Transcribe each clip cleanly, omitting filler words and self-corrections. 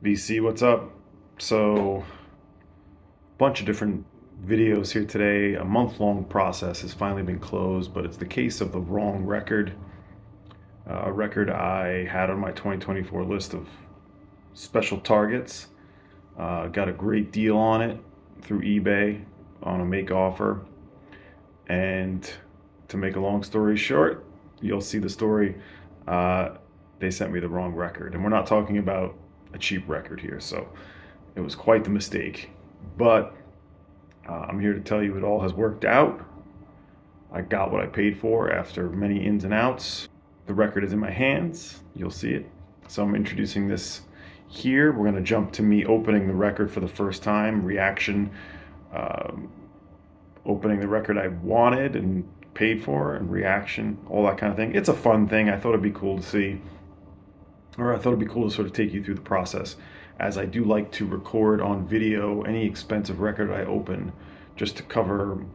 VC, what's up? So, bunch of different videos here today. A month-long process has finally been closed, but it's the case of the wrong record. A record I had on my 2024 list of special targets. Got a great deal on it through eBay on a make offer. And to make a long story short, you'll see the story. Uh, they sent me the wrong record. And we're not talking about a cheap record here. So it was quite the mistake. But I'm here to tell you it all has worked out. I got what I paid for after many ins and outs. The record is in my hands. You'll see it. So I'm introducing this here. We're going to jump to me opening the record for the first time, reaction, um, opening the record I wanted and paid for, and reaction, all that kind of thing. It's a fun thing. I thought it'd be cool to see, or I thought it'd be cool to sort of take you through the process, as I do like to record on video any expensive record I open, just to cover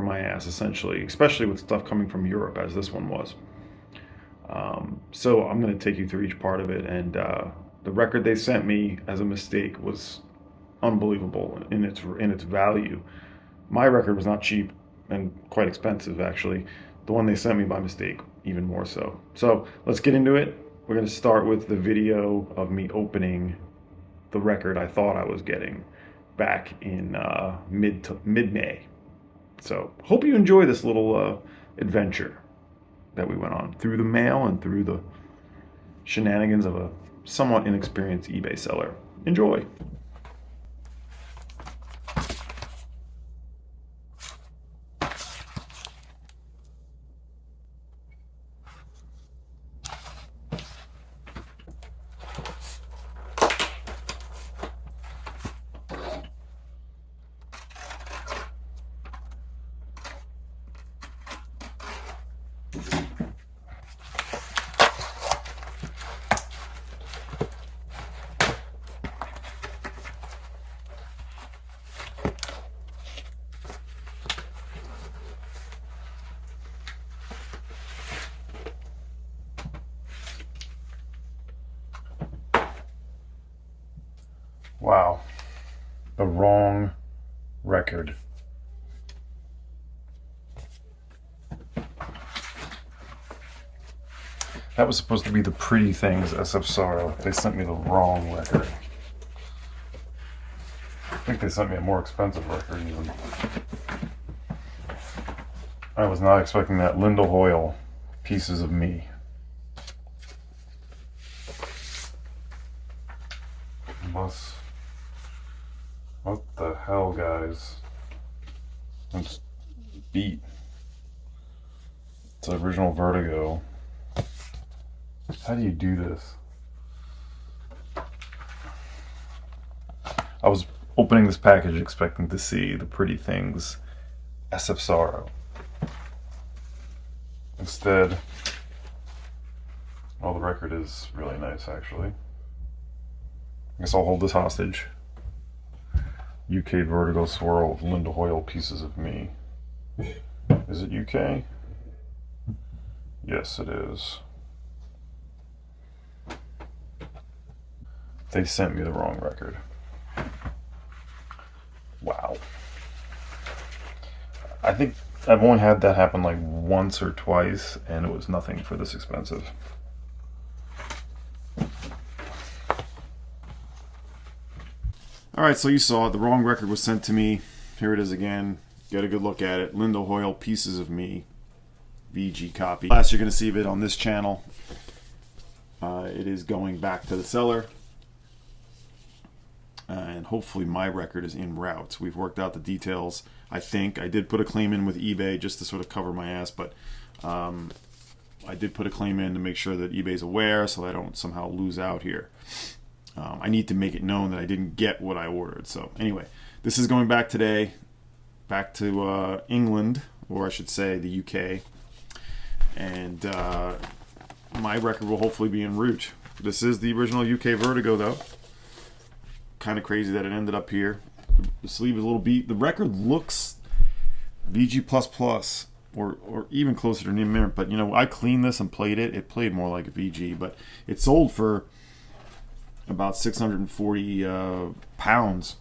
my ass, essentially, especially with stuff coming from Europe, as this one was. So I'm going to take you through each part of it, and the record they sent me as a mistake was unbelievable in its value. My record was not cheap and quite expensive, actually. The one they sent me by mistake, even more so. So let's get into it. We're going to start with the video of me opening the record I thought I was getting back in mid-May. So hope you enjoy this little adventure that we went on through the mail and through the shenanigans of a somewhat inexperienced eBay seller. Enjoy. Wow, the wrong record. That was supposed to be the Pretty Things SF Sorrow. They sent me the wrong record. I think they sent me a more expensive record even. I was not expecting that. Linda Hoyle, Pieces of Me. Unless... What the hell, guys? It's beat. It's original Vertigo. How do you do this? I was opening this package expecting to see the Pretty Things SF Sorrow. Instead, well, the record is really nice, actually. I guess I'll hold this hostage. UK Vertigo Swirl of Linda Hoyle, Pieces of Me. Is it UK? Yes, it is. They sent me the wrong record. Wow. I think I've only had that happen like once or twice, and it was nothing for this expensive. Alright, so you saw it. The wrong record was sent to me. Here it is again. Get a good look at it. Linda Hoyle, Pieces of Me. VG copy. Last you're going to see of it on this channel. It is going back to the seller. And hopefully my record is en route. We've worked out the details, I think. I did put a claim in with eBay just to sort of cover my ass, but I did put a claim in to make sure that eBay's aware so I don't somehow lose out here. I need to make it known that I didn't get what I ordered. So anyway, this is going back today, back to England, or I should say the UK. And my record will hopefully be en route. This is the original UK Vertigo, though. Kind of crazy that it ended up here. The sleeve is a little beat. The record looks VG++, or even closer to near mint. But you know, I cleaned this and played it. It played more like a VG, but it sold for about 640 pounds,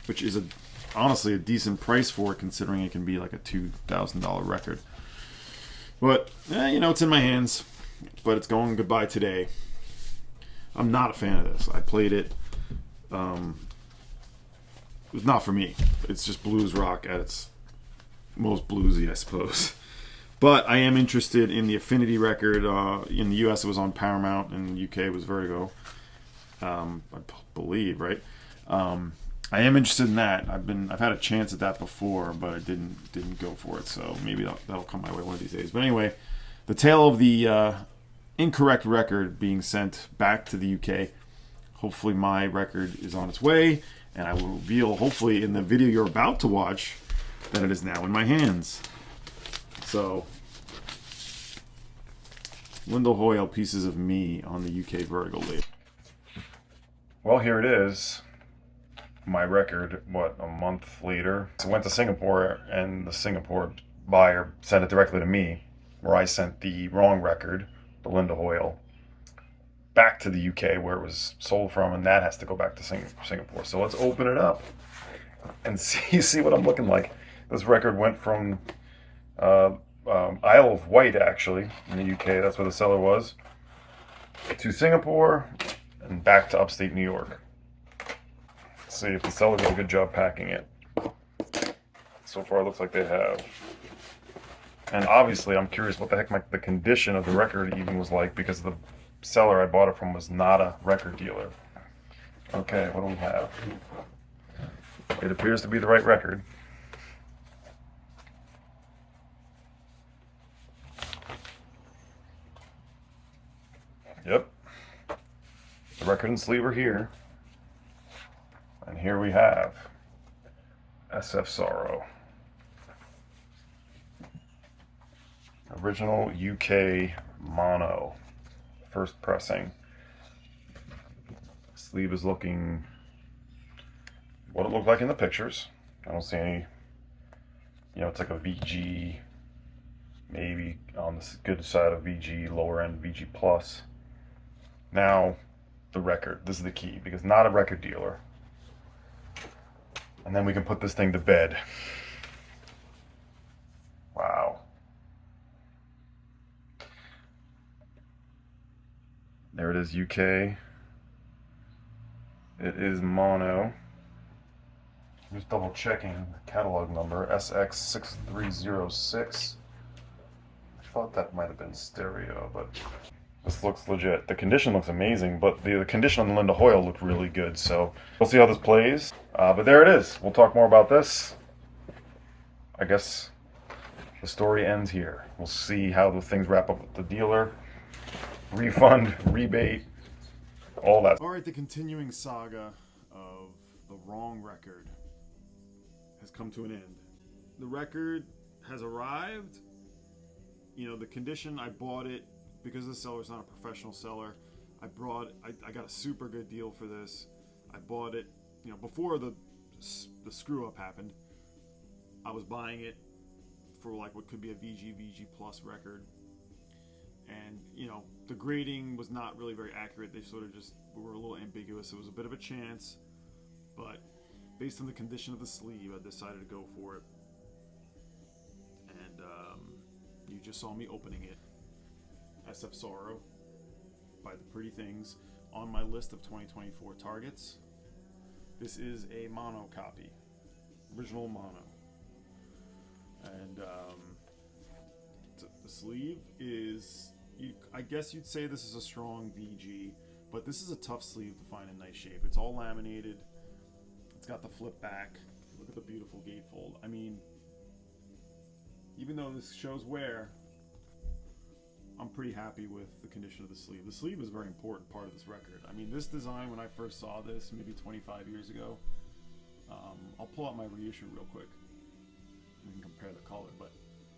which is honestly a decent price for it, considering it can be like a $2,000 record. But it's in my hands, but it's going goodbye today. I'm not a fan of this. I played it. It was not for me. It's just blues rock at its most bluesy, I suppose. But I am interested in the Affinity record. In the U.S. it was on Paramount, and in the U.K. it was Vertigo. I believe, right? I am interested in that. I've had a chance at that before, but I didn't go for it. So maybe that'll come my way one of these days. But anyway, the tale of the incorrect record being sent back to the UK. Hopefully my record is on its way, and I will reveal, hopefully in the video you're about to watch, that it is now in my hands. So, Linda Hoyle, Pieces of Me on the UK Vertigo label. Well, here it is. My record, a month later. So I went to Singapore, and the Singapore buyer sent it directly to me, where I sent the wrong record, the Linda Hoyle, back to the UK where it was sold from, and that has to go back to Singapore. So let's open it up and see what I'm looking like. This record went from Isle of Wight, actually, in the UK. That's where the seller was. To Singapore and back to upstate New York. Let's see if the seller did a good job packing it. So far, it looks like they have. And obviously, I'm curious what the heck the condition of the record even was like, because the seller I bought it from was not a record dealer. Okay, what do we have? It appears to be the right record. Yep. The record and sleeve are here. And here we have SF Sorrow. Original UK mono. First pressing. Sleeve is looking what it looked like in the pictures. I don't see any, it's like a VG, maybe on the good side of VG, lower end VG plus. Now, the record. This is the key, because not a record dealer. And then we can put this thing to bed. Wow. There it is, UK. It is mono. Just double checking the catalog number, SX6306. I thought that might have been stereo, but this looks legit. The condition looks amazing, but the condition on the Linda Hoyle looked really good, so we'll see how this plays. But there it is. We'll talk more about this. I guess the story ends here. We'll see how the things wrap up with the dealer. Refund, rebate, all that. Alright, the continuing saga of the wrong record has come to an end. The record has arrived. The condition, I bought it because the seller's not a professional seller. I got a super good deal for this. I bought it, before the screw up happened. I was buying it for like what could be a VG plus record. And, the grading was not really very accurate. They sort of just were a little ambiguous. It was a bit of a chance, but based on the condition of the sleeve, I decided to go for it. And you just saw me opening it. SF Sorrow by The Pretty Things on my list of 2024 targets. This is a mono copy, original mono. And the sleeve is, I guess you'd say this is a strong VG, but this is a tough sleeve to find in nice shape. It's all laminated. It's got the flip back. Look at the beautiful gatefold. I mean, even though this shows wear, I'm pretty happy with the condition of the sleeve. The sleeve is a very important part of this record. I mean, this design, when I first saw this, maybe 25 years ago, I'll pull out my reissue real quick. We can compare the color, but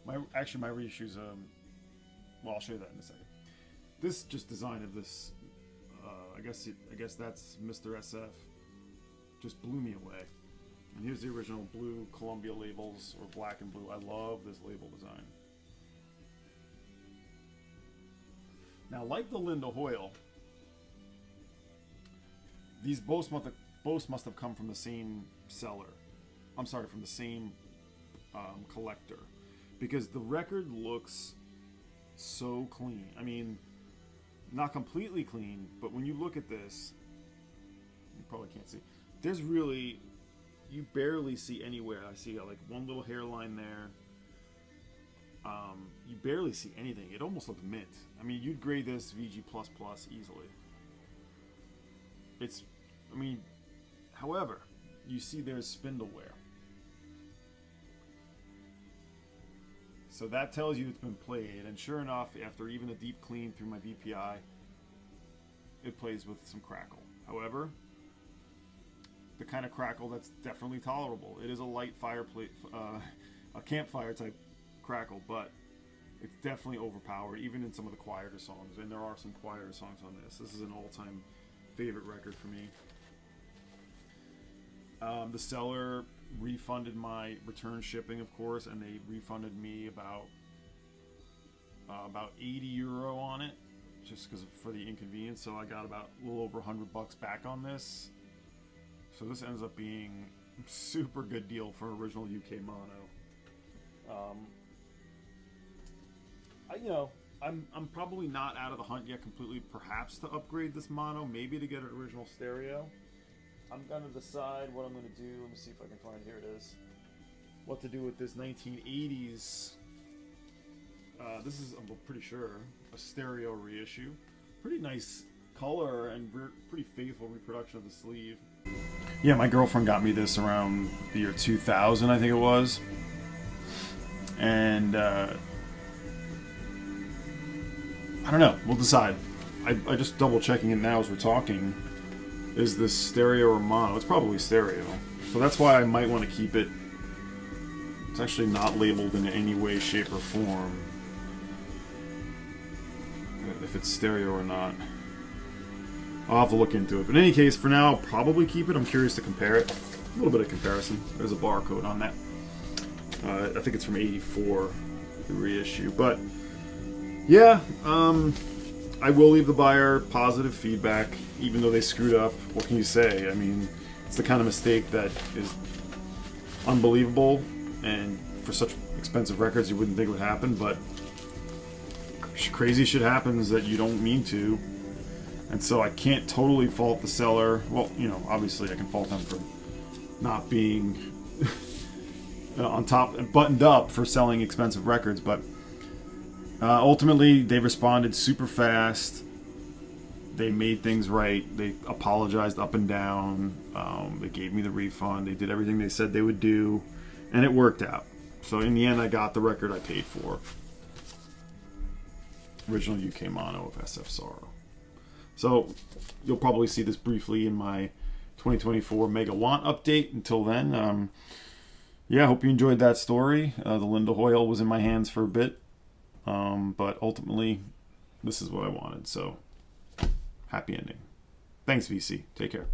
my reissue's, well, I'll show you that in a second. This just design of this, I guess that's Mr. SF, just blew me away. And here's the original blue Columbia labels, or black and blue. I love this label design. Now, like the Linda Hoyle, these both must have come from the same seller. I'm sorry, from the same collector, because the record looks so clean. I mean, not completely clean, but when you look at this, you probably can't see. There's really, you barely see anywhere. I see like one little hairline there. You barely see anything. It almost looks mint. I mean, you'd grade this VG++ easily. It's, I mean, however, you see there's spindle wear. So that tells you it's been played, and sure enough, after even a deep clean through my VPI, it plays with some crackle. However, the kind of crackle that's definitely tolerable. It is a light fireplace, a campfire type crackle, but it's definitely overpowered, even in some of the quieter songs, and there are some quieter songs on this. This is an all-time favorite record for me. The seller refunded my return shipping, of course, and they refunded me about €80 on it, just because for the inconvenience. So I got about a little over $100 back on this. So this ends up being a super good deal for original UK mono. I'm probably not out of the hunt yet completely, perhaps to upgrade this mono, maybe to get an original stereo. I'm going to decide what I'm going to do. Let me see if I can find it. Here it is. What to do with this 1980s. This is, I'm pretty sure, a stereo reissue. Pretty nice color and pretty faithful reproduction of the sleeve. Yeah, my girlfriend got me this around the year 2000, I think it was. And I don't know. We'll decide. I just double checking it now as we're talking. Is this stereo or mono? It's probably stereo. So that's why I might want to keep it. It's actually not labeled in any way, shape, or form. If it's stereo or not. I'll have to look into it. But in any case, for now, I'll probably keep it. I'm curious to compare it. A little bit of comparison. There's a barcode on that. I think it's from '84, the reissue. But yeah, I will leave the buyer positive feedback, even though they screwed up. What can you say? I mean, it's the kind of mistake that is unbelievable, and for such expensive records, you wouldn't think it would happen, but crazy shit happens that you don't mean to. And so I can't totally fault the seller. Well, obviously I can fault them for not being on top and buttoned up for selling expensive records, but ultimately they responded super fast. They made things right. They apologized up and down. They gave me the refund. They did everything they said they would do, and it worked out. So in the end, I got the record I paid for. Original UK mono of SF Sorrow. So you'll probably see this briefly in my 2024 Mega Want update. Until then, yeah, I hope you enjoyed that story. The Linda Hoyle was in my hands for a bit, but ultimately, this is what I wanted. So happy ending. Thanks, VC. Take care.